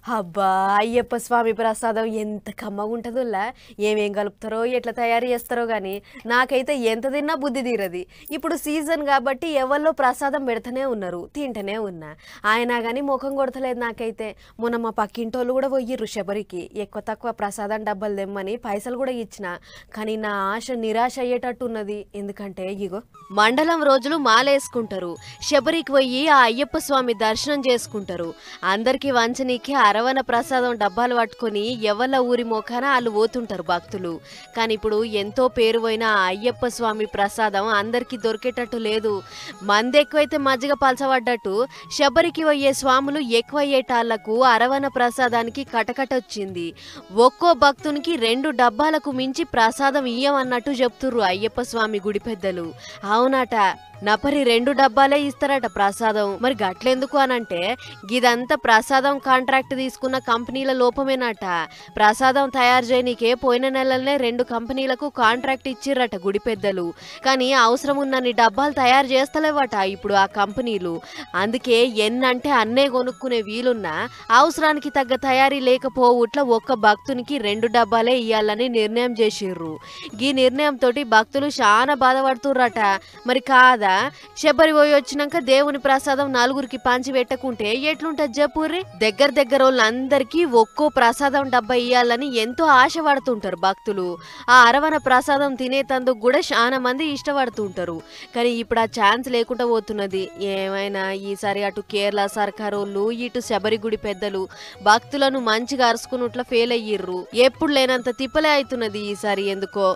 అబ్బా! అయ్యప్ప స్వామి ప్రసాదం ఎంత కమ్మగుంటదోల్లా. ఏమేం కలుపుతారో, ఎట్లా తయారు చేస్తారో గానీ, నాకైతే ఎంత తిన్నా బుద్ధి తీరది. ఇప్పుడు సీజన్ గాబట్టి ఎవళ్ళో ప్రసాదం పెడతనే ఉన్నారు. తింటనే ఉన్నా. అయినా గానీ మొఖం కొడతలేదు నాకైతే. మొన్న మా పక్కింటోళ్ళు గూడా పొయ్యిర్రు శబరికి. ఎక్కువ తక్కువ ప్రసాదం డబ్బాలు దెమ్మని పైసలు గూడా ఇచ్చిన. కానీ నా ఆశ నిరాశ అయ్యేటట్టున్నది. ఎందుకంటే ఇగో మండలం రోజులు మాలేసుకుంటారు. శబరికి పోయి ఆ అయ్యప్ప స్వామి దర్శనం చేసుకుంటారు. అందరికీ వంచనీకి అరవన ప్రసాదం డబ్బాలు పట్టుకొని ఎవళ్ళ ఊరి మోకాన వాళ్ళు పోతుంటారు భక్తులు. కానీ ఇప్పుడు ఎంతో పేరు పోయిన ఆ అయ్యప్ప స్వామి ప్రసాదం అందరికీ దొరికేటట్టు లేదు. మంది ఎక్కువైతే మజ్జిగ పలచబడ్డట్టు శబరికి పోయే స్వాములు ఎక్కువయ్యేటాళ్లకు అరవన ప్రసాదానికి కటకటొచ్చింది. ఒక్కో భక్తునికి 2 డబ్బాలకు మించి ప్రసాదం ఇయ్యమన్నట్టు చెప్తుర్రు అయ్యప్ప స్వామి గుడి పెద్దలు. అవునట, నపరి 2 డబ్బాలే ఇస్తారట ప్రసాదం. మరి గట్లెందుకు అనంటే గిదంతా ప్రసాదం కాంట్రాక్ట్ తీసుకున్న కంపెనీల లోపమేనట. ప్రసాదం తయారు చేయనీకే పోయిన నెలలనే 2 కంపెనీలకు కాంట్రాక్ట్ ఇచ్చిర్రట గుడి పెద్దలు. కానీ అవసరం ఉన్నన్ని డబ్బాలు తయారు చేస్తలేవట ఇప్పుడు ఆ కంపెనీలు. అందుకే ఎన్నంటే అన్నే కొనుక్కునే వీలున్నా అవసరానికి తగ్గ తయారీ లేకపోవుట్ల ఒక్క భక్తునికి 2 డబ్బాలే ఇయ్యాలని నిర్ణయం చేసిర్రు. ఈ నిర్ణయంతో భక్తులు చాలా బాధపడుతుర్రట. మరి కాదా, శబరి పోయి వచ్చినాక దేవుని ప్రసాదం నలుగురికి పంచి పెట్టకుంటే ఎట్లుంటది చెప్పుర్రి. దగ్గర వాళ్ళందరికీ ఒక్కో ప్రసాదం డబ్బా ఇయ్యాలని ఎంతో ఆశపడుతుంటారు భక్తులు. ఆ అరవన ప్రసాదం తినేతందుకు కూడా చాలా మంది ఇష్టపడుతుంటారు. కానీ ఇప్పుడు ఆ ఛాన్స్ లేకుండా పోతున్నది. ఏమైనా ఈసారి అటు కేరళ సర్కారోళ్ళు ఇటు శబరి గుడి పెద్దలు భక్తులను మంచిగా అరుచుకున్నట్ల ఫెయిల్ అయ్యిర్రు. ఎప్పుడు లేనంత తిప్పలే అవుతున్నది ఈసారి ఎందుకో.